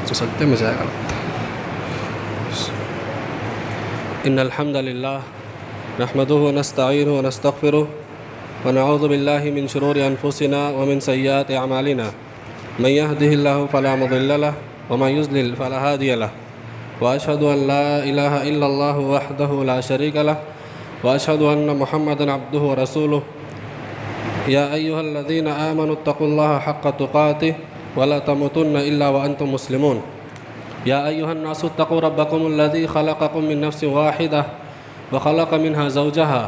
تو سجدے میں جائے گا. ان الحمد للہ نحمده ونستعینه ونستغفره ونعوذ باللہ من شرور انفسنا ومن سیئات اعمالنا من يهده الله فلا مضل له ومن يضلل فلا هادي له واشهد ان لا اله الا الله وحده لا شريك له واشهد ان محمدا عبده ورسوله يا ايها الذين آمنوا اتقوا الله حق تقاته ولا تموتن الا وانتم مسلمون يا ايها الناس اتقوا ربكم الذي خلقكم من نفس واحدة وخلق منها زوجها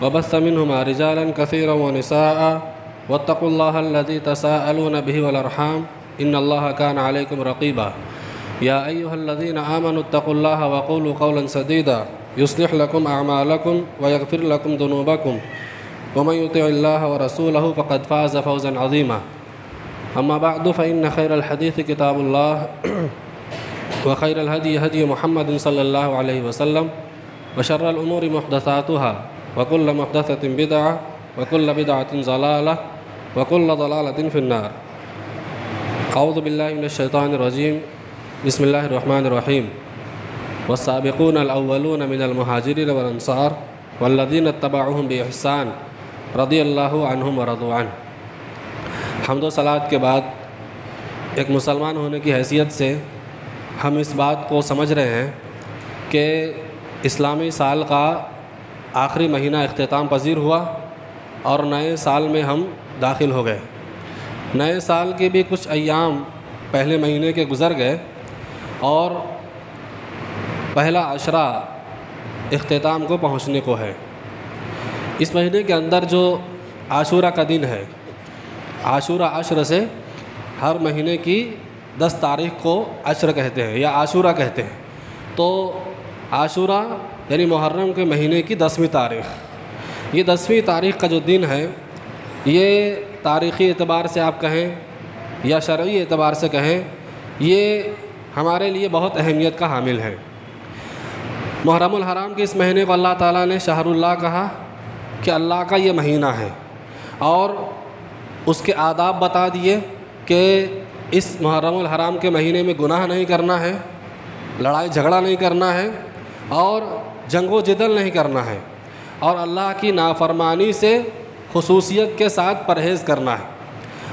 وبث منهما رجالا كثيرا ونساء واتقوا الله الذي تساءلون به والارحام ان الله كان عليكم رقيبا يا ايها الذين آمنوا اتقوا الله وقولوا قولا سديدا يصلح لكم اعمالكم ويغفر لكم ذنوبكم ومن يطع الله ورسوله فقد فاز فوزا عظيما اما بعد فان خير الحديث كتاب الله وخير الهدي هدي محمد صلى الله عليه وسلم وشر الأمور محدثاتها وكل محدثة بدعة وكل بدعة ضلالة وكل ضلالة في النار. أعوذ بالله من الشيطان الرجيم. بسم الله الرحمن الرحيم. والسابقون الأولون من المهاجرين والأنصار والذين اتبعوهم بإحسان رضي الله عنهم ورضوا عنه. حمد و صلات کے بعد ایک مسلمان ہونے کی حیثیت سے ہم اس بات کو سمجھ رہے ہیں کہ اسلامی سال کا آخری مہینہ اختتام پذیر ہوا اور نئے سال میں ہم داخل ہو گئے. نئے سال کے بھی کچھ ایام پہلے مہینے کے گزر گئے اور پہلا عشرہ اختتام کو پہنچنے کو ہے. اس مہینے کے اندر جو عاشورہ کا دن ہے، عاشورہ عشر سے ہر مہینے کی 10 تاریخ کو عشر کہتے ہیں یا عاشورہ کہتے ہیں. تو عاشورہ یعنی محرم کے مہینے کی 10ویں تاریخ، یہ 10ویں تاریخ کا جو دن ہے یہ تاریخی اعتبار سے آپ کہیں یا شرعی اعتبار سے کہیں، یہ ہمارے لیے بہت اہمیت کا حامل ہے. محرم الحرام کے اس مہینے کو اللہ تعالیٰ نے شہر اللہ کہا کہ اللہ کا یہ مہینہ ہے، اور اس کے آداب بتا دیے کہ اس محرم الحرام کے مہینے میں گناہ نہیں کرنا ہے، لڑائی جھگڑا نہیں کرنا ہے اور جنگ و جدل نہیں کرنا ہے، اور اللہ کی نافرمانی سے خصوصیت کے ساتھ پرہیز کرنا ہے.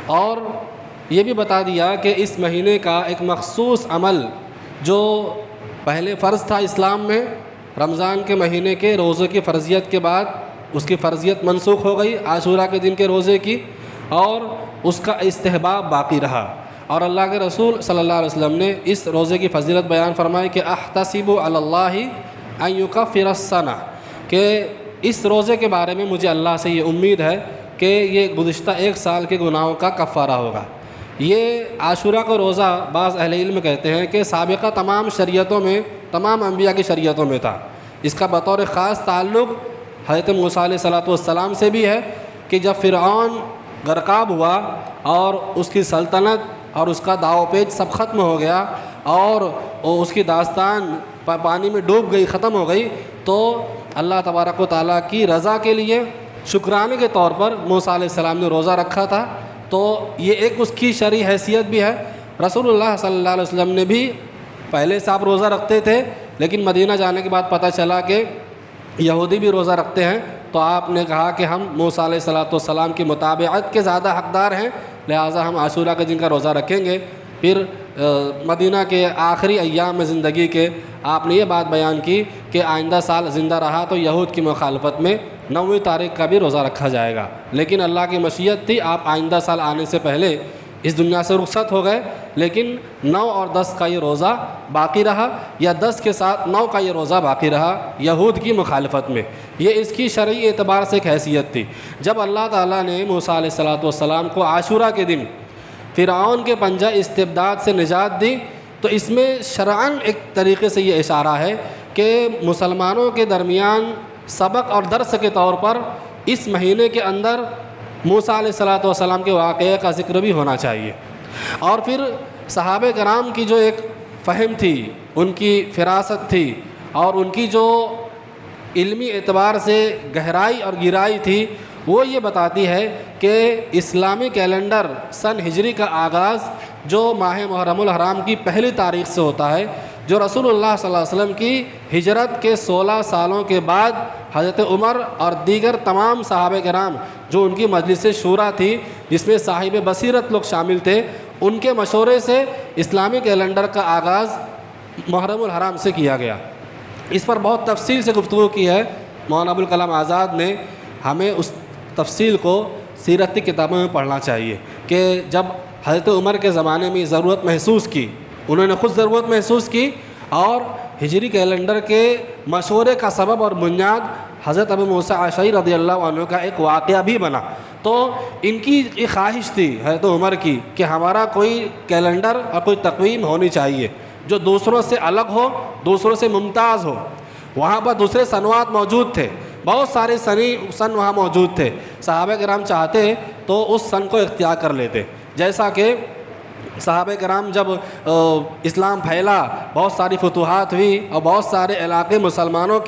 اور یہ بھی بتا دیا کہ اس مہینے کا ایک مخصوص عمل جو پہلے فرض تھا اسلام میں، رمضان کے مہینے کے روزے کی فرضیت کے بعد اس کی فرضیت منسوخ ہو گئی عاشورہ کے دن کے روزے کی، اور اس کا استحباب باقی رہا. اور اللہ کے رسول صلی اللہ علیہ وسلم نے اس روزے کی فضیلت بیان فرمائی کہ احتسب علی اللہ ان یکفر السنہ، کہ اس روزے کے بارے میں مجھے اللہ سے یہ امید ہے کہ یہ گزشتہ ایک سال کے گناہوں کا کفارہ ہوگا. یہ عاشورہ کا روزہ بعض اہل علم کہتے ہیں کہ سابقہ تمام شریعتوں میں، تمام انبیاء کی شریعتوں میں تھا. اس کا بطور خاص تعلق حضرت موسیٰ علیہ السلام سے بھی ہے کہ جب فرعون غرقاب ہوا اور اس کی سلطنت اور اس کا داؤ پیچ سب ختم ہو گیا اور اس کی داستان پانی میں ڈوب گئی، ختم ہو گئی، تو اللہ تبارک و تعالیٰ کی رضا کے لیے شکرانے کے طور پر موسیٰ علیہ السلام نے روزہ رکھا تھا. تو یہ ایک اس کی شرعی حیثیت بھی ہے. رسول اللہ صلی اللہ علیہ وسلم نے بھی پہلے سے آپ روزہ رکھتے تھے، لیکن مدینہ جانے کے بعد پتہ چلا کہ یہودی بھی روزہ رکھتے ہیں، تو آپ نے کہا کہ ہم موسیٰ علیہ السلام کی متابعت کے زیادہ حقدار ہیں، لہٰذا ہم عاشورہ کے دن کا روزہ رکھیں گے. پھر مدینہ کے آخری ایام میں زندگی کے آپ نے یہ بات بیان کی کہ آئندہ سال زندہ رہا تو یہود کی مخالفت میں 9ویں تاریخ کا بھی روزہ رکھا جائے گا. لیکن اللہ کی مشیت تھی، آپ آئندہ سال آنے سے پہلے اس دنیا سے رخصت ہو گئے، لیکن 9 اور 10 کا یہ روزہ باقی رہا، یا 10 کے ساتھ 9 کا یہ روزہ باقی رہا یہود کی مخالفت میں. یہ اس کی شرعی اعتبار سے ایک حیثیت تھی. جب اللہ تعالیٰ نے موسیٰ علیہ السلام کو عاشورہ کے دن فرعون کے پنجہ استبداد سے نجات دی، تو اس میں شرعاً ایک طریقے سے یہ اشارہ ہے کہ مسلمانوں کے درمیان سبق اور درس کے طور پر اس مہینے کے اندر موسیٰ علیہ السلام کے واقعے کا ذکر بھی ہونا چاہیے. اور پھر صحابہ کرام کی جو ایک فہم تھی، ان کی فراست تھی، اور ان کی جو علمی اعتبار سے گہرائی اور گہرائی تھی، وہ یہ بتاتی ہے کہ اسلامی کیلنڈر سن ہجری کا آغاز جو ماہ محرم الحرام کی پہلی تاریخ سے ہوتا ہے، جو رسول اللہ صلی اللہ علیہ وسلم کی ہجرت کے 16 سالوں کے بعد حضرت عمر اور دیگر تمام صحابہ کرام جو ان کی مجلس شورا تھی، جس میں صاحب بصیرت لوگ شامل تھے، ان کے مشورے سے اسلامی کیلنڈر کا آغاز محرم الحرام سے کیا گیا۔ اس پر بہت تفصیل سے گفتگو کی ہے مولانا ابوالکلام آزاد نے۔ ہمیں اس تفصیل کو سیرت کی کتابوں میں پڑھنا چاہیے کہ جب حضرت عمر کے زمانے میں ضرورت محسوس کی، انہوں نے خود ضرورت محسوس کی، اور ہجری کیلنڈر کے مشورے کا سبب اور بنیاد حضرت ابو موسیٰ اشعری رضی اللہ عنہ کا ایک واقعہ بھی بنا۔ تو ان کی ایک خواہش تھی حضرت عمر کی کہ ہمارا کوئی کیلنڈر اور کوئی تقویم ہونی چاہیے جو دوسروں سے الگ ہو، دوسروں سے ممتاز ہو۔ وہاں پر دوسرے سنوات موجود تھے، بہت سارے سن وہاں موجود تھے، صحابہ کرام چاہتے تو اس سن کو اختیار کر لیتے۔ جیسا کہ صحابہ کرام جب اسلام پھیلا، بہت ساری فتوحات ہوئی اور بہت سارے علاقے مسلمانوں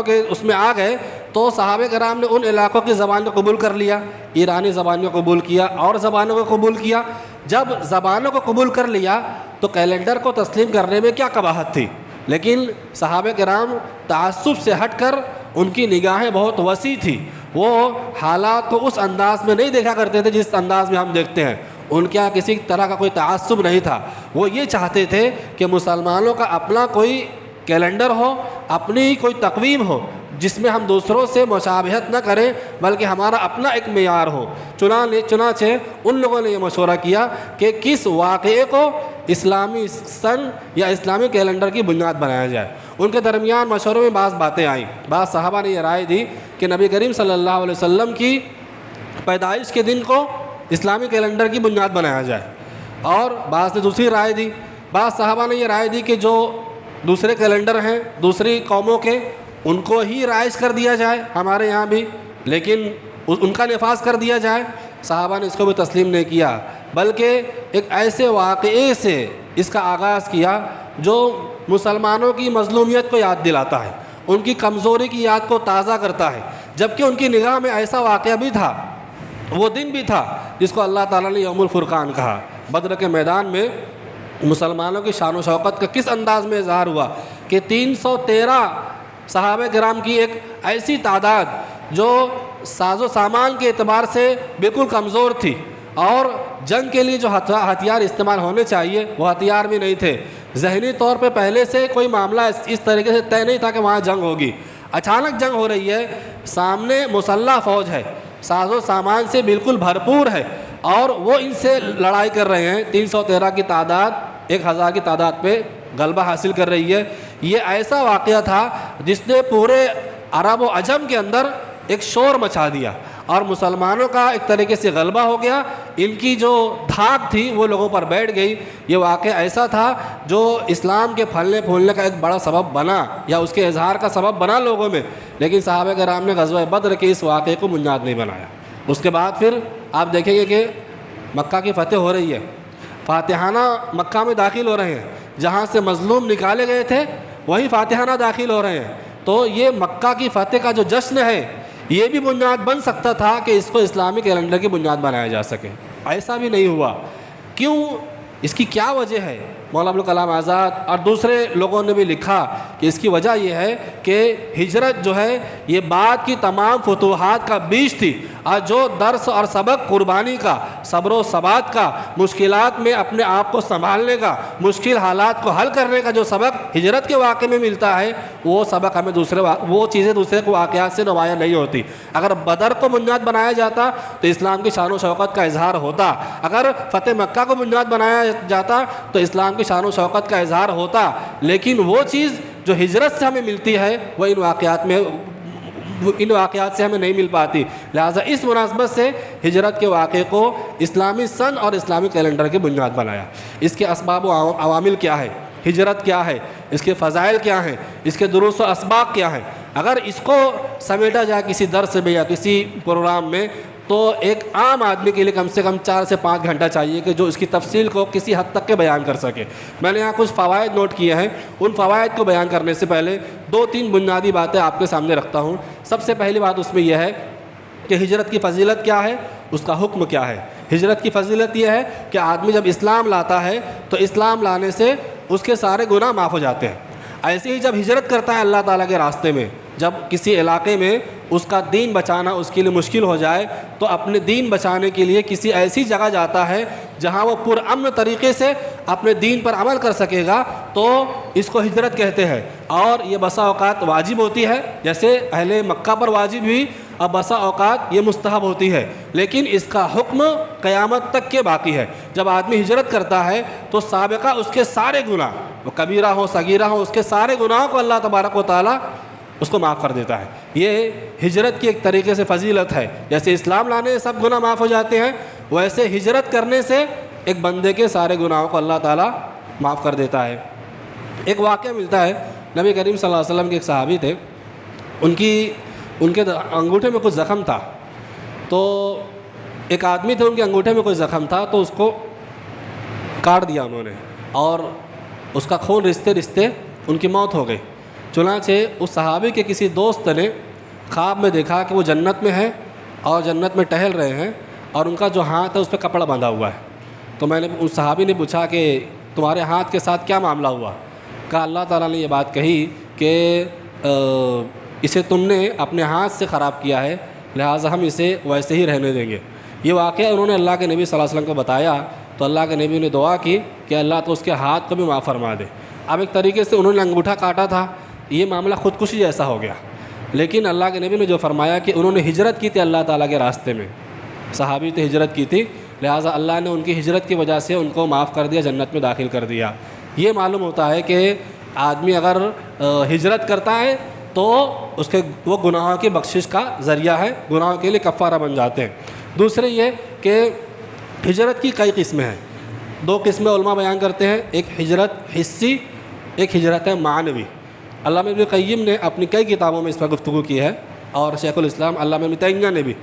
کے اس میں آ گئے، تو صحابہ کرام نے ان علاقوں کی زبان کو قبول کر لیا، ایرانی زبان کو قبول کیا اور زبانوں کو قبول کیا۔ جب زبانوں کو قبول کر لیا تو کیلنڈر کو تسلیم کرنے میں کیا قباحت تھی، لیکن صحابہ کرام تعصب سے ہٹ کر ان کی نگاہیں بہت وسیع تھی، وہ حالات کو اس انداز میں نہیں دیکھا کرتے تھے جس انداز میں ہم دیکھتے ہیں۔ ان کے یہاں کسی طرح کا کوئی تعصب نہیں تھا، وہ یہ چاہتے تھے کہ مسلمانوں کا اپنا کوئی کیلنڈر ہو، اپنی کوئی تقویم ہو جس میں ہم دوسروں سے مشابہت نہ کریں، بلکہ ہمارا اپنا ایک معیار ہو۔ چنانچہ ان لوگوں نے یہ مشورہ کیا کہ کس واقعے کو اسلامی سن یا اسلامی کیلنڈر کی بنیاد بنایا جائے۔ ان کے درمیان مشوروں میں بعض باتیں آئیں۔ بعض صحابہ نے یہ رائے دی کہ نبی کریم صلی اللہ علیہ وسلم کی پیدائش کے دن کو اسلامی کیلنڈر کی بنیاد بنایا جائے، اور بعض نے دوسری رائے دی۔ بعض صحابہ نے یہ رائے دی کہ جو دوسرے کیلنڈر ہیں دوسری قوموں کے، ان کو ہی رائج کر دیا جائے ہمارے یہاں بھی، لیکن ان کا نفاذ کر دیا جائے۔ صحابہ نے اس کو بھی تسلیم نہیں کیا، بلکہ ایک ایسے واقعے سے اس کا آغاز کیا جو مسلمانوں کی مظلومیت کو یاد دلاتا ہے، ان کی کمزوری کی یاد کو تازہ کرتا ہے، جبکہ ان کی نگاہ میں ایسا واقعہ بھی تھا، وہ دن بھی تھا جس کو اللہ تعالیٰ نے یوم الفرقان کہا۔ بدر کے میدان میں مسلمانوں کی شان و شوکت کا کس انداز میں اظہار ہوا کہ 313 صحابہ کرام کی ایک ایسی تعداد جو ساز و سامان کے اعتبار سے بالکل کمزور تھی، اور جنگ کے لیے جو ہتھیار استعمال ہونے چاہیے وہ ہتھیار بھی نہیں تھے۔ ذہنی طور پہ پہلے سے کوئی معاملہ اس طریقے سے طے نہیں تھا کہ وہاں جنگ ہوگی، اچانک جنگ ہو رہی ہے، سامنے مسلح فوج ہے، ساز و سامان سے بالکل بھرپور ہے، اور وہ ان سے لڑائی کر رہے ہیں۔ 313 کی تعداد 1000 کی تعداد پہ غلبہ حاصل کر رہی ہے۔ یہ ایسا واقعہ تھا جس نے پورے عرب و عجم کے اندر ایک شور مچا دیا، اور مسلمانوں کا ایک طریقے سے غلبہ ہو گیا، ان کی جو دھاک تھی وہ لوگوں پر بیٹھ گئی۔ یہ واقعہ ایسا تھا جو اسلام کے پھلنے پھولنے کا ایک بڑا سبب بنا، یا اس کے اظہار کا سبب بنا لوگوں میں، لیکن صحابہ کرام نے غزوہ بدر کے اس واقعے کو بنیاد نہیں بنایا۔ اس کے بعد پھر آپ دیکھیں گے کہ مکہ کی فتح ہو رہی ہے، فاتحانہ مکہ میں داخل ہو رہے ہیں، جہاں سے مظلوم نکالے گئے تھے وہیں فاتحانہ داخل ہو رہے ہیں۔ تو یہ مکہ کی فتح کا جو جشن ہے، یہ بھی بنیاد بن سکتا تھا کہ اس کو اسلامی کیلنڈر کی بنیاد بنایا جا سکے، ایسا بھی نہیں ہوا۔ کیوں؟ اس کی کیا وجہ ہے؟ مولانا ابوالکلام آزاد اور دوسرے لوگوں نے بھی لکھا کہ اس کی وجہ یہ ہے کہ ہجرت جو ہے یہ بعد کی تمام فتوحات کا بیج تھی، اور جو درس اور سبق قربانی کا، صبر و ثبات کا، مشکلات میں اپنے آپ کو سنبھالنے کا، مشکل حالات کو حل کرنے کا جو سبق ہجرت کے واقعے میں ملتا ہے، وہ سبق ہمیں وہ چیزیں دوسرے کو واقعات سے نمایاں نہیں ہوتی۔ اگر بدر کو بنیاد بنایا جاتا تو اسلام کی شان و شوکت کا اظہار ہوتا، اگر فتح مکہ کو بنیاد بنایا جاتا تو اسلام کی شان و شوکت کا اظہار ہوتا، لیکن وہ چیز جو ہجرت سے ہمیں ملتی ہے وہ ان واقعات سے ہمیں نہیں مل پاتی۔ لہٰذا اس مناسبت سے ہجرت کے واقعے کو اسلامی سن اور اسلامی کیلنڈر کی بنیاد بنایا۔ اس کے اسباب و عوامل کیا ہے، ہجرت کیا ہے، اس کے فضائل کیا ہیں، اس کے دروس و اسباق کیا ہیں، اگر اس کو سمیٹا جائے کسی درس میں یا کسی پروگرام میں تو ایک عام آدمی کے لیے کم سے کم 4 سے 5 گھنٹہ چاہیے کہ جو اس کی تفصیل کو کسی حد تک کے بیان کر سکے۔ میں نے یہاں کچھ فوائد نوٹ کیے ہیں، ان فوائد کو بیان کرنے سے پہلے 2-3 بنیادی باتیں آپ کے سامنے رکھتا ہوں۔ سب سے پہلی بات اس میں یہ ہے کہ ہجرت کی فضیلت کیا ہے، اس کا حکم کیا ہے۔ ہجرت کی فضیلت یہ ہے کہ آدمی جب اسلام لاتا ہے تو اسلام لانے سے اس کے سارے گناہ معاف ہو جاتے ہیں۔ ایسے ہی جب ہجرت کرتا ہے اللہ تعالیٰ کے راستے میں، جب کسی علاقے میں اس کا دین بچانا اس کے لیے مشکل ہو جائے تو اپنے دین بچانے کے لیے کسی ایسی جگہ جاتا ہے جہاں وہ پرامن طریقے سے اپنے دین پر عمل کر سکے گا، تو اس کو ہجرت کہتے ہیں۔ اور یہ بسا اوقات واجب ہوتی ہے، جیسے اہل مکہ پر واجب ہوئی، اب بسا اوقات یہ مستحب ہوتی ہے، لیکن اس کا حکم قیامت تک کے باقی ہے۔ جب آدمی ہجرت کرتا ہے تو سابقہ اس کے سارے گناہ، وہ کبیرہ ہو صغیرہ ہو، اس کے سارے گناہوں کو اللہ تبارک و تعالیٰ اس کو معاف کر دیتا ہے۔ یہ ہجرت کی ایک طریقے سے فضیلت ہے۔ جیسے اسلام لانے سے سب گناہ معاف ہو جاتے ہیں، ویسے ہجرت کرنے سے ایک بندے کے سارے گناہوں کو اللہ تعالیٰ معاف کر دیتا ہے۔ ایک واقعہ ملتا ہے، نبی کریم صلی اللہ علیہ وسلم کے ایک صحابی تھے، ان کے انگوٹھے میں کچھ زخم تھا، تو ایک آدمی تھے ان کے انگوٹھے میں کوئی زخم تھا تو اس کو کاٹ دیا انہوں نے، اور اس کا خون رستے رستے ان کی موت ہو گئی۔ چنانچہ اس صحابی کے کسی دوست نے خواب میں دیکھا کہ وہ جنت میں ہے اور جنت میں ٹہل رہے ہیں، اور ان کا جو ہاتھ ہے اس پہ کپڑا بندھا ہوا ہے۔ تو میں نے اس صحابی نے پوچھا کہ تمہارے ہاتھ کے ساتھ کیا معاملہ ہوا؟ کہا اللہ تعالیٰ نے یہ بات کہی کہ اسے تم نے اپنے ہاتھ سے خراب کیا ہے، لہٰذا ہم اسے ویسے ہی رہنے دیں گے۔ یہ واقعہ انہوں نے اللہ کے نبی صلی اللہ علیہ وسلم کو بتایا تو اللہ کے نبی نے دعا کی کہ اللہ تو اس کے ہاتھ کو بھی معاف فرما دے۔ اب ایک طریقے سے انہوں نے انگوٹھا کاٹا تھا، یہ معاملہ خودکشی جیسا ہو گیا، لیکن اللہ کے نبی نے جو فرمایا کہ انہوں نے ہجرت کی تھی اللہ تعالیٰ کے راستے میں، صحابی تو ہجرت کی تھی، لہٰذا اللہ نے ان کی ہجرت کی وجہ سے ان کو معاف کر دیا، جنت میں داخل کر دیا۔ یہ معلوم ہوتا ہے کہ آدمی اگر ہجرت کرتا ہے تو اس کے وہ گناہوں کی بخشش کا ذریعہ ہے، گناہوں کے لیے کفارہ بن جاتے ہیں۔ دوسرے یہ کہ ہجرت کی کئی قسمیں ہیں، دو قسمیں علماء بیان کرتے ہیں، ایک ہجرت حسی، ایک ہجرت معنوی۔ علامہ ابن قیم نے اپنی کئی کتابوں میں اس پر گفتگو کی ہے، اور شیخ الاسلام علامہ ابن تیمیہ نے بھی۔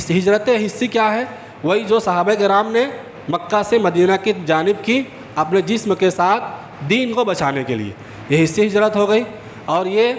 ہجرت حسی کیا ہے؟ وہی جو صحابہ کرام نے مکہ سے مدینہ کی جانب کی اپنے جسم کے ساتھ دین کو بچانے کے لیے، یہ حسی ہجرت ہو گئی، اور یہ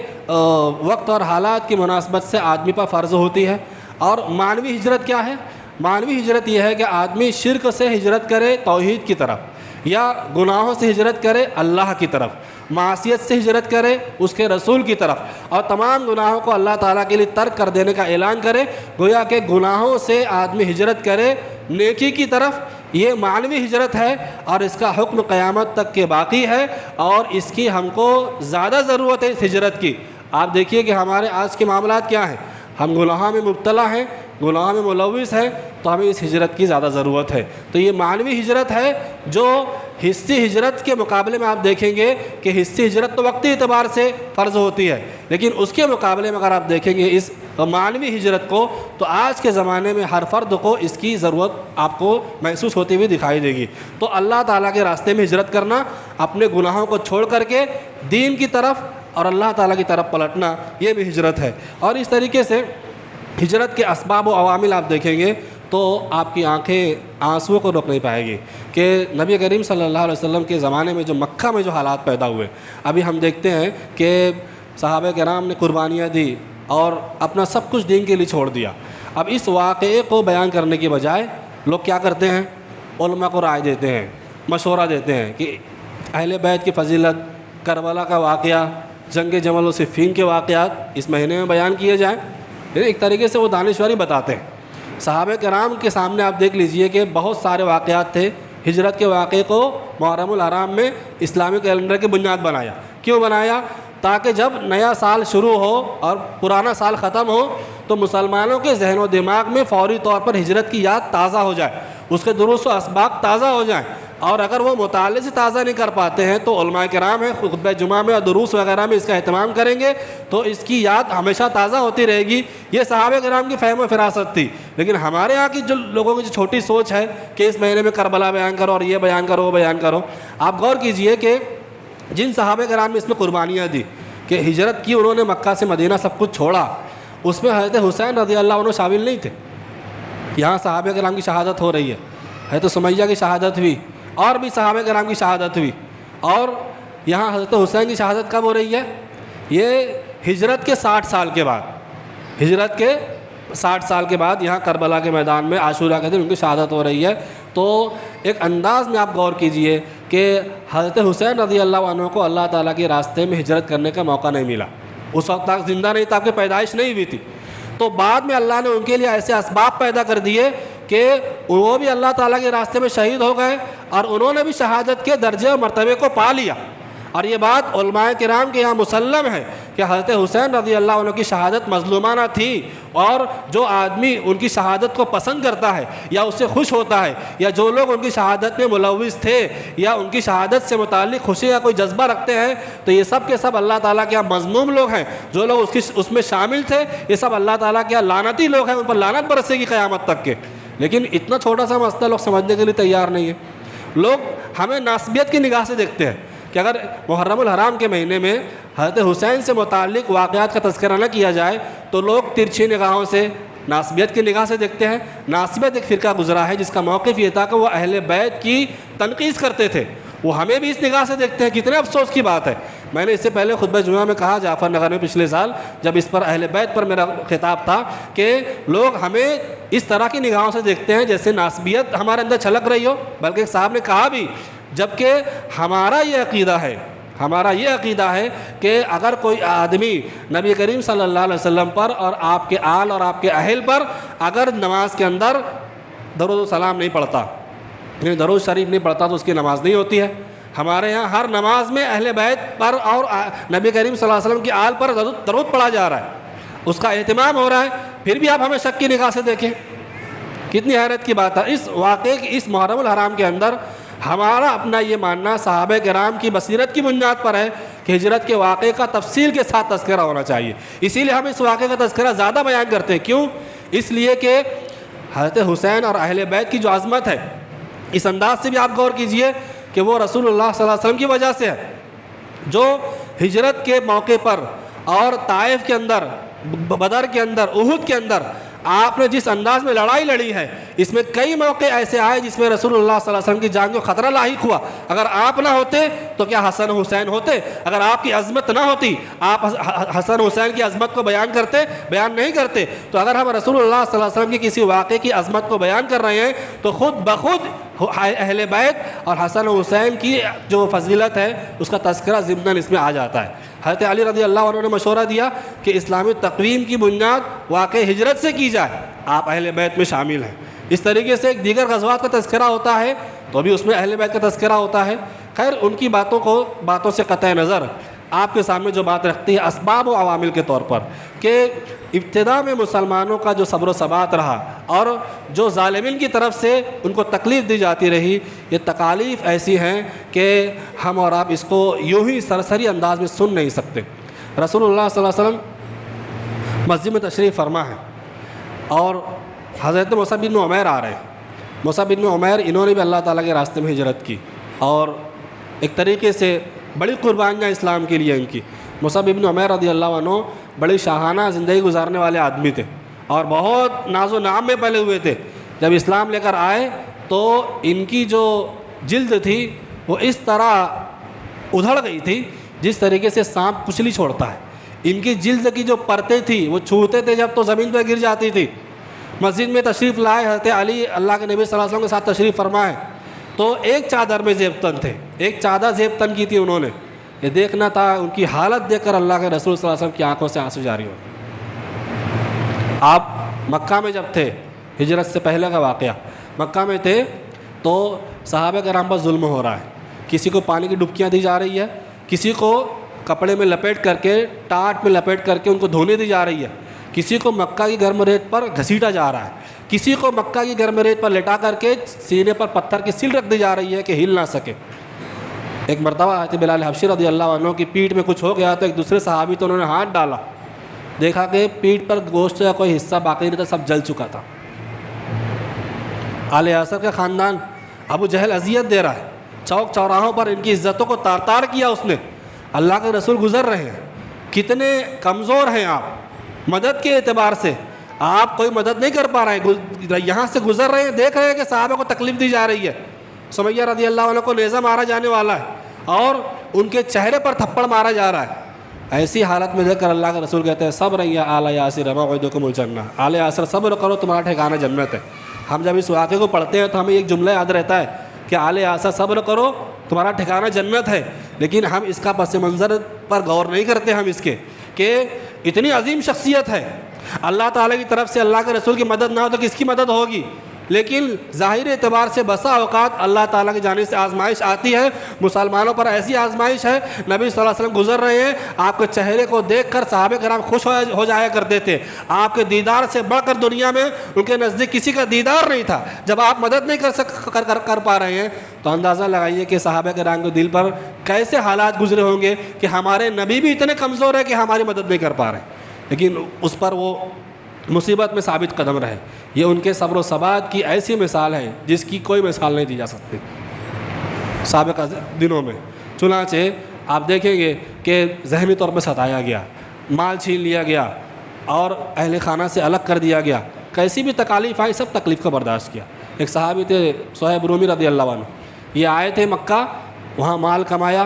وقت اور حالات کی مناسبت سے آدمی پر فرض ہوتی ہے۔ اور معنوی ہجرت کیا ہے؟ معنوی ہجرت یہ ہے کہ آدمی شرک سے ہجرت کرے توحید کی طرف، یا گناہوں سے ہجرت کرے اللہ کی طرف، معصیت سے ہجرت کرے اس کے رسول کی طرف، اور تمام گناہوں کو اللہ تعالیٰ کے لیے ترک کر دینے کا اعلان کرے، گویا کہ گناہوں سے آدمی ہجرت کرے نیکی کی طرف۔ یہ معنوی ہجرت ہے، اور اس کا حکم قیامت تک کے باقی ہے، اور اس کی ہم کو زیادہ ضرورت ہے اس ہجرت کی۔ آپ دیکھیے کہ ہمارے آج کے معاملات کیا ہیں، ہم گناہوں میں مبتلا ہیں، گناہوں میں ملوث ہیں، تو ہمیں اس ہجرت کی زیادہ ضرورت ہے۔ تو یہ معنوی ہجرت ہے، جو حسی ہجرت کے مقابلے میں آپ دیکھیں گے کہ حسی ہجرت تو وقتی اعتبار سے فرض ہوتی ہے، لیکن اس کے مقابلے میں اگر آپ دیکھیں گے اس معنوی ہجرت کو، تو آج کے زمانے میں ہر فرد کو اس کی ضرورت آپ کو محسوس ہوتی ہوئی دکھائی دے گی۔ تو اللہ تعالیٰ کے راستے میں ہجرت کرنا، اپنے گناہوں کو چھوڑ کر کے دین کی طرف اور اللہ تعالیٰ کی طرف پلٹنا، یہ بھی ہجرت ہے۔ اور اس طریقے سے ہجرت کے اسباب و عوامل آپ دیکھیں گے تو آپ کی آنکھیں آنسوؤں کو روک نہیں پائے گی کہ نبی کریم صلی اللہ علیہ وسلم کے زمانے میں جو مکہ میں جو حالات پیدا ہوئے، ابھی ہم دیکھتے ہیں کہ صحابہ کرام نے قربانیاں دی اور اپنا سب کچھ دین کے لیے چھوڑ دیا۔ اب اس واقعے کو بیان کرنے کے بجائے لوگ کیا کرتے ہیں، علماء کو رائے دیتے ہیں، مشورہ دیتے ہیں کہ اہل بیت کی فضیلت، کربلا کا واقعہ، جنگ جمل و صفین کے واقعات اس مہینے میں بیان کیے جائیں۔ ایک طریقے سے وہ دانشوری بتاتے ہیں۔ صحابہ کرام کے سامنے آپ دیکھ لیجئے کہ بہت سارے واقعات تھے۔ ہجرت کے واقعے کو محرم الحرام میں اسلامی کیلنڈر کی بنیاد بنایا۔ کیوں بنایا؟ تاکہ جب نیا سال شروع ہو اور پرانا سال ختم ہو تو مسلمانوں کے ذہن و دماغ میں فوری طور پر ہجرت کی یاد تازہ ہو جائے، اس کے دروس و اسباق تازہ ہو جائیں۔ اور اگر وہ مطالعے سے تازہ نہیں کر پاتے ہیں تو علماء کرام ہیں، خطبہ جمعہ میں اور دروس وغیرہ میں اس کا اہتمام کریں گے تو اس کی یاد ہمیشہ تازہ ہوتی رہے گی۔ یہ صحابہ کرام کی فہم و فراست تھی۔ لیکن ہمارے ہاں کی جو لوگوں کی جو چھوٹی سوچ ہے کہ اس مہینے میں کربلا بیان کرو اور یہ بیان کرو وہ بیان کرو، آپ غور کیجئے کہ جن صحابہ کرام نے اس میں قربانیاں دی کہ ہجرت کی، انہوں نے مکہ سے مدینہ سب کچھ چھوڑا، اس میں حضرت حسین رضی اللہ عنہ شامل نہیں تھے۔ یہاں صحابہ کرام کی شہادت ہو رہی ہے، حضرت سمیہ کی شہادت ہوئی، اور بھی صحابہ کرام کی شہادت ہوئی، اور یہاں حضرت حسین کی شہادت کب ہو رہی ہے؟ یہ ہجرت کے 60 سال کے بعد، ہجرت کے 60 سال کے بعد یہاں کربلا کے میدان میں عاشورہ کے دن ان کی شہادت ہو رہی ہے۔ تو ایک انداز میں آپ غور کیجئے کہ حضرت حسین رضی اللہ عنہ کو اللہ تعالیٰ کے راستے میں ہجرت کرنے کا موقع نہیں ملا، اس وقت تک زندہ نہیں تھا، آپ کی پیدائش نہیں ہوئی تھی۔ تو بعد میں اللہ نے ان کے لیے ایسے اسباب پیدا کر دیے کہ وہ بھی اللہ تعالیٰ کے راستے میں شہید ہو گئے اور انہوں نے بھی شہادت کے درجے اور مرتبے کو پا لیا۔ اور یہ بات علماء کرام کے یہاں مسلم ہے کہ حضرت حسین رضی اللہ عنہ کی شہادت مظلومانہ تھی، اور جو آدمی ان کی شہادت کو پسند کرتا ہے یا اس سے خوش ہوتا ہے، یا جو لوگ ان کی شہادت میں ملوث تھے یا ان کی شہادت سے متعلق خوشی یا کوئی جذبہ رکھتے ہیں، تو یہ سب کے سب اللہ تعالیٰ کے یہاں مذموم لوگ ہیں۔ جو لوگ اس میں شامل تھے یہ سب اللہ تعالیٰ کے یہاں لعنتی لوگ ہیں، ان پر لعنت برسے گی قیامت تک کے۔ لیکن اتنا چھوٹا سا مسئلہ لوگ سمجھنے کے لیے تیار نہیں ہے۔ لوگ ہمیں ناسبیت کی نگاہ سے دیکھتے ہیں کہ اگر محرم الحرام کے مہینے میں حضرت حسین سے متعلق واقعات کا تذکرہ نہ کیا جائے تو لوگ ترچھی نگاہوں سے ناسبیت کی نگاہ سے دیکھتے ہیں۔ ناسبیت ایک فرقہ گزرا ہے جس کا موقف یہ تھا کہ وہ اہل بیت کی تنقید کرتے تھے، وہ ہمیں بھی اس نگاہ سے دیکھتے ہیں۔ کتنے افسوس کی بات ہے، میں نے اس سے پہلے خطبہ جمعہ میں کہا جعفر نگر میں پچھلے سال جب اس پر اہل بیت پر میرا خطاب تھا کہ لوگ ہمیں اس طرح کی نگاہوں سے دیکھتے ہیں جیسے ناسبیت ہمارے اندر چھلک رہی ہو۔ بلکہ ایک صاحب نے کہا بھی، جبکہ ہمارا یہ عقیدہ ہے کہ اگر کوئی آدمی نبی کریم صلی اللہ علیہ وسلم پر اور آپ کے آل اور آپ کے اہل پر اگر نماز کے اندر درود و سلام نہیں پڑھتا، یعنی درود شریف نہیں پڑھتا، تو اس کی نماز نہیں ہوتی ہے۔ ہمارے یہاں ہر نماز میں اہل بیت پر اور نبی کریم صلی اللہ علیہ وسلم کی آل پر درود پڑھا جا رہا ہے، اس کا اہتمام ہو رہا ہے، پھر بھی آپ ہمیں شک کی نگاہ سے دیکھیں۔ کتنی حیرت کی بات ہے۔ اس واقعے کی اس محرم الحرام کے اندر ہمارا اپنا یہ ماننا صحابہ کرام کی بصیرت کی بنیاد پر ہے کہ ہجرت کے واقعے کا تفصیل کے ساتھ تذکرہ ہونا چاہیے۔ اسی لیے ہم اس واقعے کا تذکرہ زیادہ بیان کرتے ہیں۔ کیوں؟ اس لیے کہ حضرت حسین اور اہل بیت کی جو عظمت ہے، اس انداز سے بھی آپ غور کیجئے کہ وہ رسول اللہ صلی اللہ علیہ وسلم کی وجہ سے ہے، جو ہجرت کے موقع پر اور طائف کے اندر، بدر کے اندر، احد کے اندر آپ نے جس انداز میں لڑائی لڑی ہے، اس میں کئی موقع ایسے آئے جس میں رسول اللہ صلی اللہ علیہ وسلم کی جان کو خطرہ لاحق ہوا۔ اگر آپ نہ ہوتے تو کیا حسن حسین ہوتے؟ اگر آپ کی عظمت نہ ہوتی، آپ حسن حسین کی عظمت کو بیان نہیں کرتے۔ تو اگر ہم رسول اللہ صلی اللہ علیہ وسلم کی کسی واقعے کی عظمت کو بیان کر رہے ہیں تو خود بخود اہل بیت اور حسن حسین کی جو فضیلت ہے اس کا تذکرہ ضمناً اس میں آ جاتا ہے۔ حضرت علی رضی اللہ عنہ نے مشورہ دیا کہ اسلامی تقویم کی بنیاد واقع ہجرت سے کی جائے، آپ اہل بیت میں شامل ہیں۔ اس طریقے سے ایک دیگر غزوات کا تذکرہ ہوتا ہے تو بھی اس میں اہل بیت کا تذکرہ ہوتا ہے۔ خیر، ان کی باتوں سے قطع نظر آپ کے سامنے جو بات رکھتی ہے اسباب و عوامل کے طور پر، کہ ابتدا میں مسلمانوں کا جو صبر و ثبات رہا اور جو ظالمین کی طرف سے ان کو تکلیف دی جاتی رہی، یہ تکالیف ایسی ہیں کہ ہم اور آپ اس کو یوں ہی سرسری انداز میں سن نہیں سکتے۔ رسول اللہ صلی اللہ علیہ وسلم مسجد میں تشریف فرما ہے اور حضرت مصعب بن عمیر آ رہے ہیں۔ مصعب بن عمیر انہوں نے بھی اللہ تعالیٰ کے راستے میں ہجرت کی اور ایک طریقے سے بڑی قربانیاں اسلام کے لیے ان کی۔ مصعب بن عمیر رضی اللہ عنہ بڑی شاہانہ زندگی گزارنے والے آدمی تھے اور بہت ناز و نعم میں پلے ہوئے تھے۔ جب اسلام لے کر آئے تو ان کی جو جلد تھی وہ اس طرح ادھڑ گئی تھی جس طریقے سے سانپ کچلی چھوڑتا ہے۔ ان کی جلد کی جو پرتیں تھی وہ چھوتے تھے جب تو زمین پہ گر جاتی تھی۔ مسجد میں تشریف لائے حضرت علی اللہ کے نبی صلی اللہ علیہ وسلم کے ساتھ تشریف فرمائے تو ایک چادر میں زیب تن تھے، ایک چادر زیب تن کی تھی انہوں نے۔ یہ دیکھنا تھا، ان کی حالت دیکھ کر اللہ کے رسول صلی اللہ علیہ وسلم کی آنکھوں سے آنسو جاری ہو۔ آپ مکہ میں جب تھے، ہجرت سے پہلے کا واقعہ، مکہ میں تھے تو صحابہ کرام پر ظلم ہو رہا ہے۔ کسی کو پانی کی ڈبکیاں دی جا رہی ہے، کسی کو کپڑے میں لپیٹ کر کے، ٹاٹ میں لپیٹ کر کے ان کو دھونے دی جا رہی ہے، کسی کو مکہ کی گرم ریت پر گھسیٹا جا رہا ہے، کسی کو مکہ کی گرم ریت پر لٹا کر کے سینے پر پتھر کی سل رکھ دی جا رہی ہے کہ ہل نہ سکے۔ ایک مرتبہ حضرت بلال حبشی رضی اللہ عنہ کی پیٹھ میں کچھ ہو گیا تو ایک دوسرے صحابی تو انہوں نے ہاتھ ڈالا، دیکھا کہ پیٹھ پر گوشت کا کوئی حصہ باقی نہیں تھا، سب جل چکا تھا۔ آل یاسر کا خاندان ابو جہل اذیت دے رہا ہے، چوک چوراہوں پر ان کی عزتوں کو تار تار کیا اس نے۔ اللہ کے رسول گزر رہے ہیں، کتنے کمزور ہیں آپ مدد کے اعتبار سے، آپ کوئی مدد نہیں کر پا رہے ہیں، یہاں سے گزر رہے ہیں، دیکھ رہے ہیں کہ صحابہ کو تکلیف دی جا رہی ہے۔ سمیہ رضی اللہ عنہ کو نیزہ مارا جانے والا ہے اور ان کے چہرے پر تھپڑ مارا جا رہا ہے۔ ایسی حالت میں دیکھ کر اللہ کے رسول کہتے ہیں صبر یا آل یاسر موعدکم الجنہ، آل یاسر صبر کرو تمہارا ٹھکانہ جنت ہے۔ ہم جب اس واقعے کو پڑھتے ہیں تو ہمیں ایک جملہ یاد رہتا ہے کہ آل یاسر صبر کرو تمہارا ٹھکانہ جنت ہے، لیکن ہم اس کا پس منظر پر غور نہیں کرتے ہم اس کے کہ اتنی عظیم شخصیت ہے، اللہ تعالیٰ کی طرف سے اللہ کے رسول کی مدد نہ ہو تو کس کی مدد ہوگی؟ لیکن ظاہر اعتبار سے بسا اوقات اللہ تعالیٰ کی جانب سے آزمائش آتی ہے، مسلمانوں پر ایسی آزمائش ہے، نبی صلی اللہ علیہ وسلم گزر رہے ہیں، آپ کے چہرے کو دیکھ کر صحابہ کرام خوش ہو جایا کرتے تھے، آپ کے دیدار سے بڑھ کر دنیا میں ان کے نزدیک کسی کا دیدار نہیں تھا۔ جب آپ مدد نہیں کر پا رہے ہیں تو اندازہ لگائیے کہ صحابہ کرام کے دل پر کیسے حالات گزرے ہوں گے کہ ہمارے نبی بھی اتنے کمزور ہیں کہ ہماری مدد نہیں کر پا رہے، لیکن اس پر وہ مصیبت میں ثابت قدم رہے۔ یہ ان کے صبر و ثبات کی ایسی مثال ہے جس کی کوئی مثال نہیں دی جا سکتی سابقہ دنوں میں۔ چنانچہ آپ دیکھیں گے کہ ذہنی طور پہ ستایا گیا، مال چھین لیا گیا اور اہل خانہ سے الگ کر دیا گیا، کیسی بھی تکالیف آئی سب تکلیف کو برداشت کیا۔ ایک صحابی تھے صہیب رومی رضی اللہ عنہ، یہ آئے تھے مکہ، وہاں مال کمایا،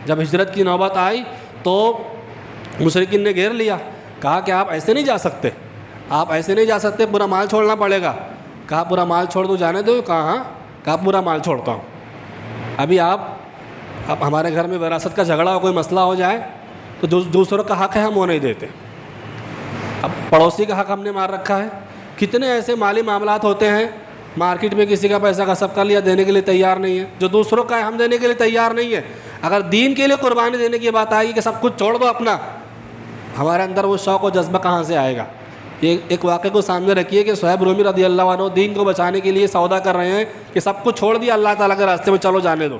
جب ہجرت کی نوبت آئی تو مشرکین نے گھیر لیا، کہا کہ آپ ایسے نہیں جا سکتے، آپ ایسے نہیں جا سکتے، پورا مال چھوڑنا پڑے گا۔ کہا پورا مال چھوڑ دو، جانے دو؟ کہا ہاں، کہا پورا مال چھوڑتا ہوں۔ ابھی اب ہمارے گھر میں وراثت کا جھگڑا ہو، کوئی مسئلہ ہو جائے تو دوسروں کا حق ہے ہم وہ نہیں دیتے، اب پڑوسی کا حق ہم نے مار رکھا ہے۔ کتنے ایسے مالی معاملات ہوتے ہیں، مارکیٹ میں کسی کا پیسہ غصب کر لیا، دینے کے لیے تیار نہیں ہے، جو دوسروں کا ہے ہم دینے کے لیے تیار نہیں ہے۔ اگر دین کے لیے قربانی دینے کی بات آئی کہ سب کچھ چھوڑ دو اپنا، ہمارے اندر وہ شوق و جذبہ کہاں سے آئے گا؟ ایک واقعے کو سامنے رکھیے کہ صہیب رومی رضی اللہ عنہ دین کو بچانے کے لیے سودا کر رہے ہیں کہ سب کچھ چھوڑ دیا اللہ تعالیٰ کے راستے میں، چلو جانے دو،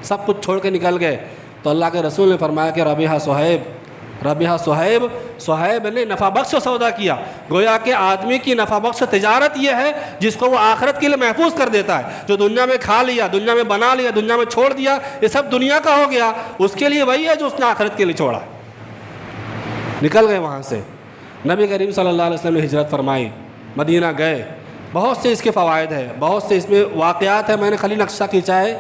سب کچھ چھوڑ کے نکل گئے تو اللہ کے رسول نے فرمایا کہ ربیحہ صہیب، صہیب نے نفع بخش سودا کیا۔ گویا کہ آدمی کی نفع بخش تجارت یہ ہے جس کو وہ آخرت کے لیے محفوظ کر دیتا ہے۔ جو دنیا میں کھا لیا، دنیا میں بنا لیا، دنیا میں چھوڑ دیا، یہ سب دنیا کا ہو گیا، اس کے لیے وہی ہے جو اس نے آخرت کے لیے چھوڑا۔ نکل گئے وہاں سے، نبی کریم صلی اللہ علیہ وسلم نے ہجرت فرمائی، مدینہ گئے۔ بہت سے اس کے فوائد ہیں، بہت سے اس میں واقعات ہیں، میں نے خالی نقشہ کھینچا ہے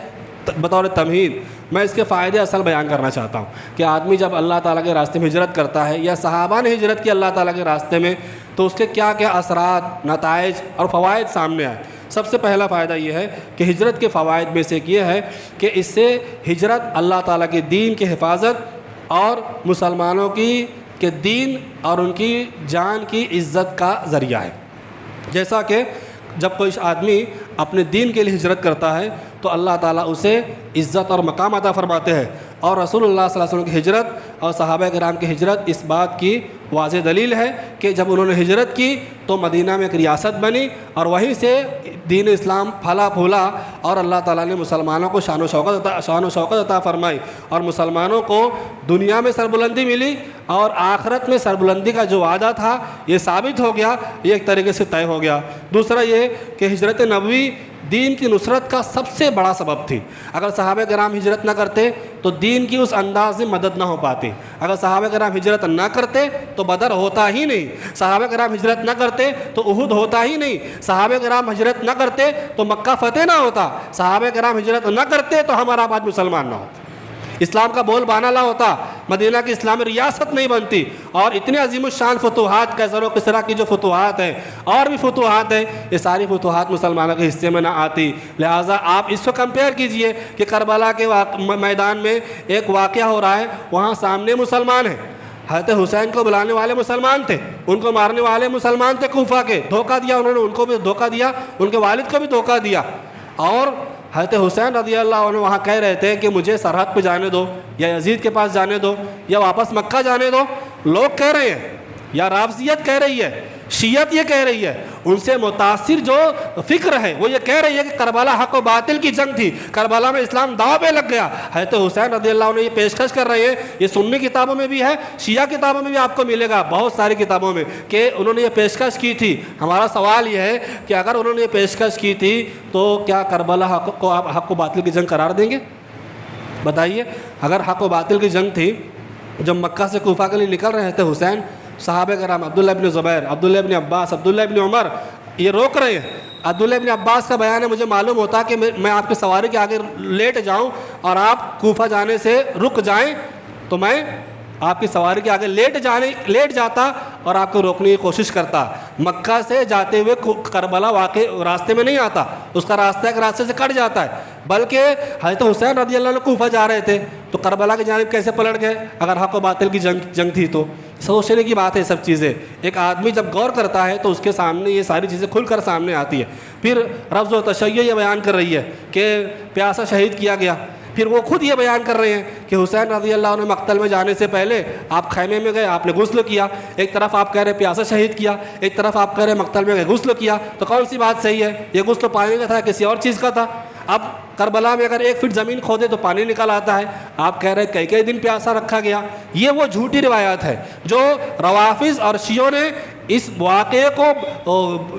بطور تمہید۔ میں اس کے فائدے اصل بیان کرنا چاہتا ہوں کہ آدمی جب اللہ تعالیٰ کے راستے میں ہجرت کرتا ہے یا صحابہ نے ہجرت کی اللہ تعالیٰ کے راستے میں تو اس کے کیا کیا اثرات، نتائج اور فوائد سامنے آئے۔ سب سے پہلا فائدہ یہ ہے کہ ہجرت کے فوائد میں سے یہ ہے کہ اس سے ہجرت اللہ تعالیٰ کے دین کی حفاظت اور مسلمانوں کے دین اور ان کی جان کی عزت کا ذریعہ ہے۔ جیسا کہ جب کوئی آدمی اپنے دین کے لیے ہجرت کرتا ہے تو اللہ تعالیٰ اسے عزت اور مقام عطا فرماتے ہیں، اور رسول اللہ صلی اللہ علیہ وسلم کی ہجرت اور صحابہ کرام کی ہجرت اس بات کی واضح دلیل ہے کہ جب انہوں نے ہجرت کی تو مدینہ میں ایک ریاست بنی اور وہیں سے دین اسلام پھلا پھولا اور اللہ تعالیٰ نے مسلمانوں کو شان و شوکت عطا فرمائی اور مسلمانوں کو دنیا میں سربلندی ملی اور آخرت میں سربلندی کا جو وعدہ تھا یہ ثابت ہو گیا، یہ ایک طریقے سے طے ہو گیا۔ دوسرا یہ کہ ہجرت نبوی دین کی نصرت کا سب سے بڑا سبب تھی۔ اگر صحابہ کرام ہجرت نہ کرتے تو دین کی اس انداز میں مدد نہ ہو پاتی۔ اگر صحابہ کرام ہجرت نہ کرتے تو بدر ہوتا ہی نہیں، صحابہ کرام ہجرت نہ کرتے تو احد ہوتا ہی نہیں، صحابہ کرام ہجرت نہ کرتے تو مکہ فتح نہ ہوتا، صحابہ کرام ہجرت نہ کرتے تو ہمارا آباد مسلمان نہ ہوتا، اسلام کا بول بالا نہ ہوتا، مدینہ کی اسلامی ریاست نہیں بنتی، اور اتنے عظیم الشان فتوحات کیسر و کسریٰ کی جو فتوحات ہیں اور بھی فتوحات ہیں، یہ ساری فتوحات مسلمانوں کے حصے میں نہ آتی۔ لہٰذا آپ اس کو کمپیئر کیجئے کہ کربلا کے میدان میں ایک واقعہ ہو رہا ہے، وہاں سامنے مسلمان ہیں، حضرت حسین کو بلانے والے مسلمان تھے، ان کو مارنے والے مسلمان تھے کوفہ کے، دھوکہ دیا انہوں نے، ان کو بھی دھوکہ دیا، ان کے والد کو بھی دھوکہ دیا، اور حضرت حسین رضی اللہ عنہ وہاں کہہ رہے تھے کہ مجھے سرحد پہ جانے دو، یا یزید کے پاس جانے دو، یا واپس مکہ جانے دو۔ لوگ کہہ رہے ہیں، یا رافضیت کہہ رہی ہے، شیعت یہ کہہ رہی ہے، ان سے متاثر جو فکر ہے وہ یہ کہہ رہی ہے کہ کربلا حق و باطل کی جنگ تھی، کربلا میں اسلام داؤ پہ لگ گیا۔ حضرت حسین رضی اللہ عنہ یہ پیشکش کر رہے ہیں، یہ سنی کتابوں میں بھی ہے، شیعہ کتابوں میں بھی آپ کو ملے گا، بہت ساری کتابوں میں، کہ انہوں نے یہ پیشکش کی تھی۔ ہمارا سوال یہ ہے کہ اگر انہوں نے یہ پیشکش کی تھی تو کیا کربلا حق و باطل کی جنگ قرار دیں گے؟ بتائیے، اگر حق و باطل کی جنگ تھی، جب مکہ سے کوفہ کے لیے نکل رہے تھے حسین، صحابہ کرام عبداللہ ابن زبیر، عبداللہ ابن عباس، عبداللہ ابن عمر یہ روک رہے ہیں۔ عبداللہ ابن عباس کا بیان ہے، مجھے معلوم ہوتا کہ میں آپ کی سواری کے آگے لیٹ جاؤں اور آپ کوفہ جانے سے رک جائیں تو میں آپ کی سواری کے آگے لیٹ جاتا اور آپ کو روکنے کی کوشش کرتا. مکہ سے جاتے ہوئے کربلا واقع راستے میں نہیں آتا, اس کا راستہ ایک راستے سے کٹ جاتا ہے. بلکہ حضرت حسین رضی اللہ عنہ کوفہ جا رہے تھے تو کربلا کی جانب کیسے پلٹ گئے؟ اگر حق و باطل کی جنگ تھی تو سوچنے کی بات ہے سب چیزیں. ایک آدمی جب غور کرتا ہے تو اس کے سامنے یہ ساری چیزیں کھل کر سامنے آتی ہے. پھر رفض و تشیع یہ بیان کر رہی ہے کہ پیاسا شہید کیا گیا. پھر وہ خود یہ بیان کر رہے ہیں کہ حسین رضی اللہ عنہ مقتل میں جانے سے پہلے آپ خیمے میں گئے, آپ نے غسل کیا. ایک طرف آپ کہہ رہے پیاسا شہید کیا, ایک طرف آپ کہہ رہے مقتل میں گئے غسل کیا. تو کون سی بات صحیح ہے؟ یہ غسل پانی کا تھا, کسی اور چیز کا تھا؟ اب کربلا میں اگر 1 فٹ زمین کھودے تو پانی نکل آتا ہے. آپ کہہ رہے کئی دن پیاسا رکھا گیا. یہ وہ جھوٹی روایات ہے جو روافض اور شیعوں نے اس واقعے کو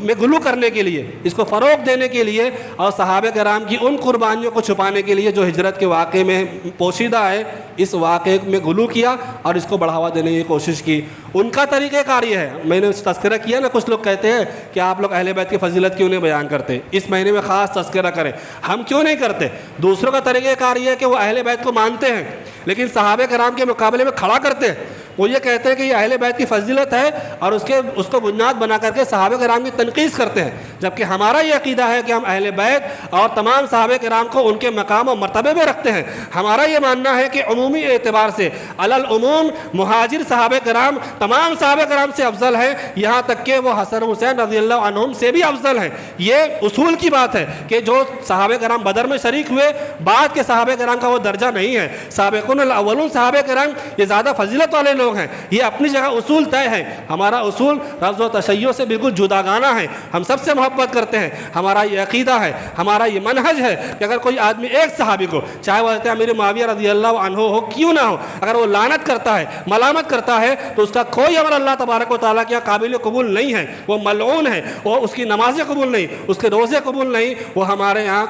میں غلو کرنے کے لیے, اس کو فروغ دینے کے لیے اور صحابہ کرام کی ان قربانیوں کو چھپانے کے لیے جو ہجرت کے واقعے میں پوشیدہ ہے, اس واقعے میں غلو کیا اور اس کو بڑھاوا دینے کی کوشش کی. ان کا طریقہ کار یہ ہے. میں نے تذکرہ کیا نا, کچھ لوگ کہتے ہیں کہ آپ لوگ اہل بیت کی فضیلت کیوں نہیں بیان کرتے, اس مہینے میں خاص تذکرہ کریں. ہم کیوں نہیں کرتے؟ دوسروں کا طریقہ کار یہ ہے کہ وہ اہل بیت کو مانتے ہیں لیکن صحابہ کرام کے مقابلے میں کھڑا کرتے ہیں. وہ یہ کہتے ہیں کہ یہ اہل بیت کی فضیلت ہے اور اس کو بنیاد بنا کر کے صحابہ کرام کی تنقید کرتے ہیں. جبکہ ہمارا یہ عقیدہ ہے کہ ہم اہل بیت اور تمام صحابہ کرام کو ان کے مقام و مرتبے میں رکھتے ہیں. ہمارا یہ ماننا ہے کہ عمومی اعتبار سے العموم مہاجر صحابہ کرام تمام صحابہ کرام سے افضل ہیں, یہاں تک کہ وہ حسن حسین رضی اللہ عنہم سے بھی افضل ہیں. یہ اصول کی بات ہے کہ جو صحابہ کرام بدر میں شریک ہوئے, بعد کے صحابہ کرام کا وہ درجہ نہیں ہے. سابقون الاولون صحابہ کرام یہ زیادہ فضیلت والے لوگ ہیں. یہ اپنی جگہ اصول طے ہے. ہمارا اصول رفض و تشیع سے بالکل جداگانہ ہے. ہم سب سے محبت کرتے ہیں. ہمارا یہ عقیدہ ہے, ہمارا یہ منہج ہے کہ اگر کوئی آدمی ایک صحابی کو, چاہے وہ حضرت امیر معاویہ رضی اللہ عنہ ہو کیوں نہ ہو, اگر وہ لعنت کرتا ہے, ملامت کرتا ہے تو اس کا کوئی عمل اللہ تبارک و تعالیٰ کے قابل قبول نہیں ہے. وہ ملعون ہے, وہ اس کی نمازیں قبول نہیں, اس کے روزے قبول نہیں, وہ ہمارے یہاں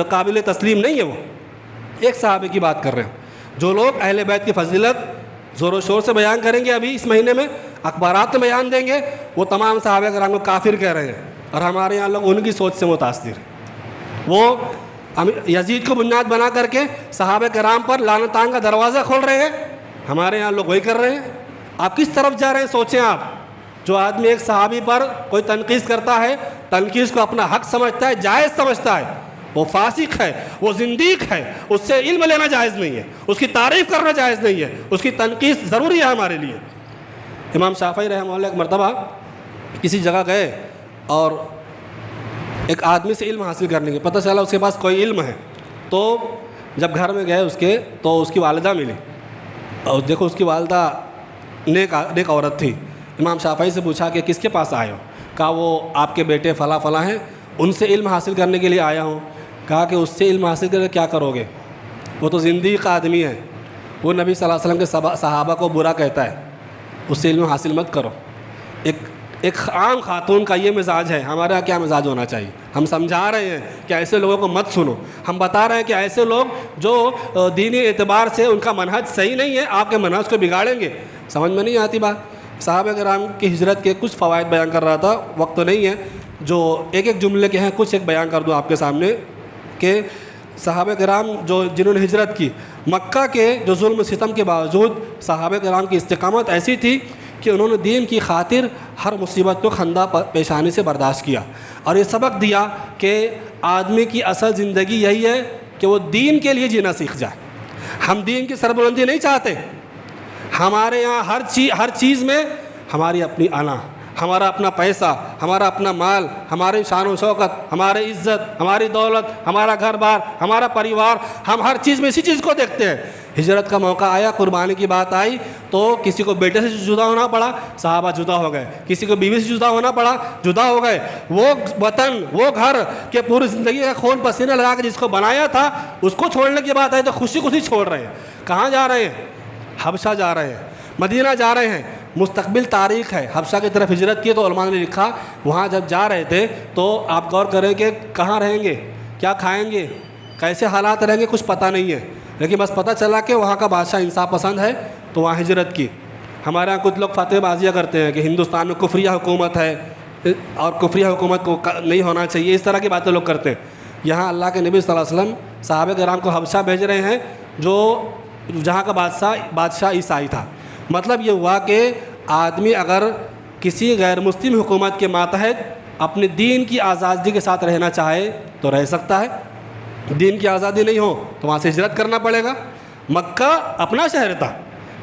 قابل تسلیم نہیں ہے. وہ ایک صحابی کی بات کر رہے ہیں. جو لوگ اہل بیت کی فضیلت زور و شور سے بیان کریں گے ابھی اس مہینے میں, اخبارات میں بیان دیں گے, وہ تمام صحابہ کرام کو کافر کہہ رہے ہیں. اور ہمارے یہاں لوگ ان کی سوچ سے متاثر ہیں. وہ یزید کو بنیاد بنا کر کے صحابہ کرام پر لعنتان کا دروازہ کھول رہے ہیں. ہمارے یہاں لوگ وہی کر رہے ہیں. آپ کس طرف جا رہے ہیں سوچیں آپ. جو آدمی ایک صحابی پر کوئی تنقید کرتا ہے, تنقید کو اپنا حق سمجھتا ہے, جائز سمجھتا ہے, وہ فاسق ہے, وہ زندیق ہے. اس سے علم لینا جائز نہیں ہے, اس کی تعریف کرنا جائز نہیں ہے, اس کی تنقید ضروری ہے ہمارے لیے. امام شافعی رحمہ اللہ ایک مرتبہ کسی جگہ گئے اور ایک آدمی سے علم حاصل کرنے کے, پتہ چلا اس کے پاس کوئی علم ہے. تو جب گھر میں گئے اس کے تو اس کی والدہ ملی اور دیکھو اس کی والدہ نیک عورت تھی. امام شافعی سے پوچھا کہ کس کے پاس آئے ہو؟ کہا وہ آپ کے بیٹے فلاں فلاں ہیں, ان سے علم حاصل کرنے کے لیے آیا ہوں. کہا کہ اس سے علم حاصل کر کے کیا کرو گے؟ وہ تو زندیق آدمی ہے, وہ نبی صلی اللہ علیہ وسلم کے صحابہ کو برا کہتا ہے, اس سے علم حاصل مت کرو. ایک عام خاتون کا یہ مزاج ہے. ہمارا کیا مزاج ہونا چاہیے؟ ہم سمجھا رہے ہیں کہ ایسے لوگوں کو مت سنو. ہم بتا رہے ہیں کہ ایسے لوگ جو دینی اعتبار سے ان کا منہج صحیح نہیں ہے, آپ کے منہج کو بگاڑیں گے. سمجھ میں نہیں آتی بات. صحابہ کرام کی ہجرت کے کچھ فوائد بیان کر رہا تھا, وقت تو نہیں ہے, جو ایک جملے کے ہیں کچھ ایک بیان کر دوں آپ کے سامنے کہ صحابہ کرام جنہوں نے ہجرت کی, مکہ کے جو ظلم و ستم کے باوجود صحابہ کرام کی استقامت ایسی تھی کہ انہوں نے دین کی خاطر ہر مصیبت کو خندہ پیشانی سے برداشت کیا. اور یہ سبق دیا کہ آدمی کی اصل زندگی یہی ہے کہ وہ دین کے لیے جینا سیکھ جائے. ہم دین کی سربلندی نہیں چاہتے. ہمارے یہاں ہر چیز میں ہماری اپنی انا, ہمارا اپنا پیسہ, ہمارا اپنا مال, ہماری شان و شوکت, ہماری عزت, ہماری دولت, ہمارا گھر بار, ہمارا پریوار, ہم ہر چیز میں اسی چیز کو دیکھتے ہیں. ہجرت کا موقع آیا, قربانی کی بات آئی تو کسی کو بیٹے سے جدا ہونا پڑا, صحابہ جدا ہو گئے. کسی کو بیوی سے جدا ہونا پڑا, جدا ہو گئے. وہ وطن, وہ گھر کہ پوری زندگی کا خون پسینہ لگا کے جس کو بنایا تھا, اس کو چھوڑنے کی بات آئی تو خوشی خوشی چھوڑ رہے ہیں. کہاں جا رہے ہیں؟ حبشہ جا رہے ہیں, مدینہ جا رہے ہیں. مستقبل تاریخ ہے. حبشہ کی طرف ہجرت کی تو علماء نے لکھا وہاں جب جا رہے تھے تو آپ غور کریں کہ کہاں رہیں گے, کیا کھائیں گے, کیسے حالات رہیں گے, کچھ پتہ نہیں ہے. لیکن بس پتہ چلا کہ وہاں کا بادشاہ انصاف پسند ہے تو وہاں ہجرت کی. ہمارے یہاں کچھ لوگ فتح بازیاں کرتے ہیں کہ ہندوستان میں کفریہ حکومت ہے اور کفریہ حکومت کو نہیں ہونا چاہیے, اس طرح کی باتیں لوگ کرتے ہیں. یہاں اللہ کے نبی صلی اللہ علیہ وسلم صحابہ کرام کو حبشہ بھیج رہے ہیں جو جہاں کا بادشاہ عیسائی تھا. مطلب یہ ہوا کہ آدمی اگر کسی غیر مسلم حکومت کے ماتحت اپنے دین کی آزادی کے ساتھ رہنا چاہے تو رہ سکتا ہے، دین کی آزادی نہیں ہو تو وہاں سے ہجرت کرنا پڑے گا۔ مکہ اپنا شہر تھا،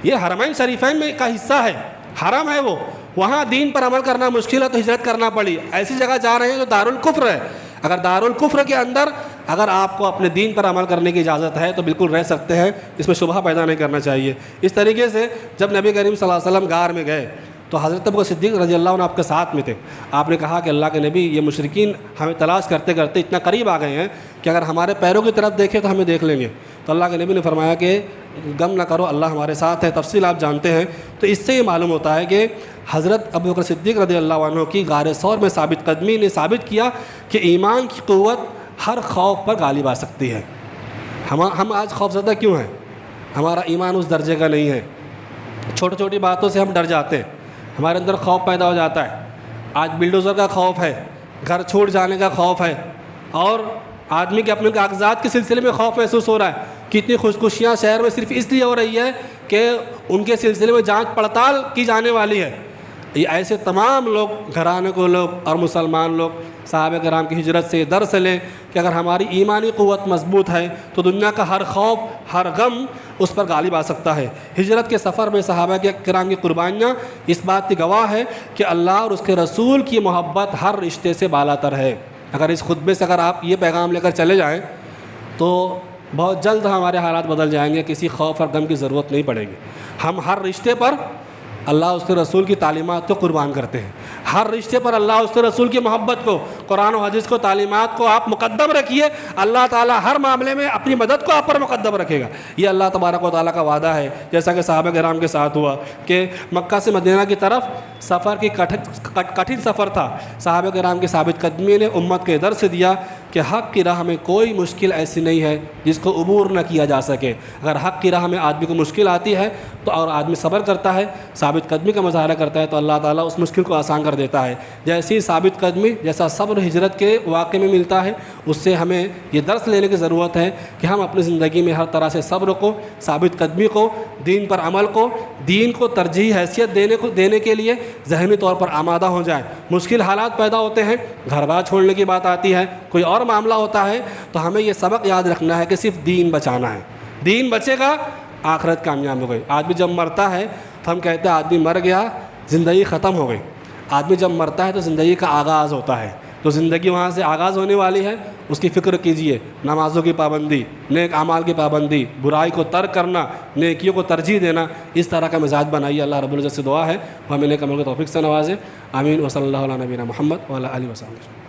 یہ حرمین شریفین میں کا حصہ ہے، حرم ہے وہ، وہاں دین پر عمل کرنا مشکل ہے تو ہجرت کرنا پڑی۔ ایسی جگہ جا رہے ہیں جو دارالکفر ہے، اگر دارالکفر کے اندر اگر آپ کو اپنے دین پر عمل کرنے کی اجازت ہے تو بالکل رہ سکتے ہیں، اس میں شبہ پیدا نہیں کرنا چاہیے۔ اس طریقے سے جب نبی کریم صلی اللہ علیہ وسلم غار میں گئے تو حضرت ابو بکر صدیق رضی اللہ عنہ آپ کے ساتھ میں تھے۔ آپ نے کہا کہ اللہ کے نبی، یہ مشرکین ہمیں تلاش کرتے کرتے اتنا قریب آ گئے ہیں کہ اگر ہمارے پیروں کی طرف دیکھیں تو ہمیں دیکھ لیں گے۔ تو اللہ کے نبی نے فرمایا کہ غم نہ کرو، اللہ ہمارے ساتھ ہے۔ تفصیل آپ جانتے ہیں۔ تو اس سے یہ معلوم ہوتا ہے کہ حضرت ابو بکر صدیق رضی اللہ عنہ کی غار ثور میں ثابت قدمی نے ثابت کیا کہ ایمان کی قوت ہر خوف پر غالب آ سکتی ہے۔ ہم آج خوف زدہ کیوں ہیں؟ ہمارا ایمان اس درجے کا نہیں ہے، چھوٹی چھوٹی باتوں سے ہم ڈر جاتے ہیں، ہمارے اندر خوف پیدا ہو جاتا ہے۔ آج بلڈوزر کا خوف ہے، گھر چھوڑ جانے کا خوف ہے، اور آدمی کے اپنے کاغذات کے سلسلے میں خوف محسوس ہو رہا ہے۔ کتنی خودکشیاں شہر میں صرف اس لیے ہو رہی ہے کہ ان کے سلسلے میں جانچ پڑتال کی جانے والی ہے۔ یہ ایسے تمام لوگ، گھرانے کو لوگ اور مسلمان لوگ صحابہ کرام کی ہجرت سے درس لیں کہ اگر ہماری ایمانی قوت مضبوط ہے تو دنیا کا ہر خوف، ہر غم اس پر غالب آ سکتا ہے۔ ہجرت کے سفر میں صحابہ کرام کی قربانیاں اس بات کی گواہ ہے کہ اللہ اور اس کے رسول کی محبت ہر رشتے سے بالاتر ہے۔ اگر اس خطبے سے اگر آپ یہ پیغام لے کر چلے جائیں تو بہت جلد ہمارے حالات بدل جائیں گے، کسی خوف اور غم کی ضرورت نہیں پڑے گی۔ ہم ہر رشتے پر اللہ اس کے رسول کی تعلیمات کو قربان کرتے ہیں، ہر رشتے پر اللہ اس کے رسول کی محبت کو، قرآن و حدیث کو، تعلیمات کو آپ مقدم رکھیے، اللہ تعالیٰ ہر معاملے میں اپنی مدد کو آپ پر مقدم رکھے گا۔ یہ اللہ تبارک و تعالیٰ کا وعدہ ہے، جیسا کہ صحابہ کرام کے ساتھ ہوا کہ مکہ سے مدینہ کی طرف سفر کی کٹھن سفر تھا۔ صحابہ کرام کی ثابت قدمی نے امت کو درس دیا کہ حق کی راہ میں کوئی مشکل ایسی نہیں ہے جس کو عبور نہ کیا جا سکے۔ اگر حق کی راہ میں آدمی کو مشکل آتی ہے تو اور آدمی صبر کرتا ہے، ثابت قدمی کا مظاہرہ کرتا ہے تو اللہ تعالیٰ اس مشکل کو آسان کر دیتا ہے۔ جیسی ثابت قدمی، جیسا صبر ہجرت کے واقعے میں ملتا ہے، اس سے ہمیں یہ درس لینے کی ضرورت ہے کہ ہم اپنی زندگی میں ہر طرح سے صبر کو، ثابت قدمی کو، دین پر عمل کو، دین کو ترجیح حیثیت دینے کے لیے ذہنی طور پر آمادہ ہو جائیں۔ مشکل حالات پیدا ہوتے ہیں، گھر بار چھوڑنے کی بات آتی ہے، کوئی اور معاملہ ہوتا ہے، تو ہمیں یہ سبق یاد رکھنا ہے کہ صرف دین بچانا ہے۔ دین بچے گا، آخرت کامیاب ہو گئی۔ آدمی جب مرتا ہے تو ہم کہتے ہیں آدمی مر گیا، زندگی ختم ہو گئی۔ آدمی جب مرتا ہے تو زندگی کا آغاز ہوتا ہے، تو زندگی وہاں سے آغاز ہونے والی ہے، اس کی فکر کیجئے۔ نمازوں کی پابندی، نیک اعمال کی پابندی، برائی کو ترک کرنا، نیکیوں کو ترجیح دینا، اس طرح کا مزاج بنائیے۔ اللہ رب العزت سے دعا ہے وہ ہمیں نیک عمل کی توفیق سے نوازے۔ آمین۔ وصلی اللہ علیہ نبینا محمد وعلی آلہ وصحبہ۔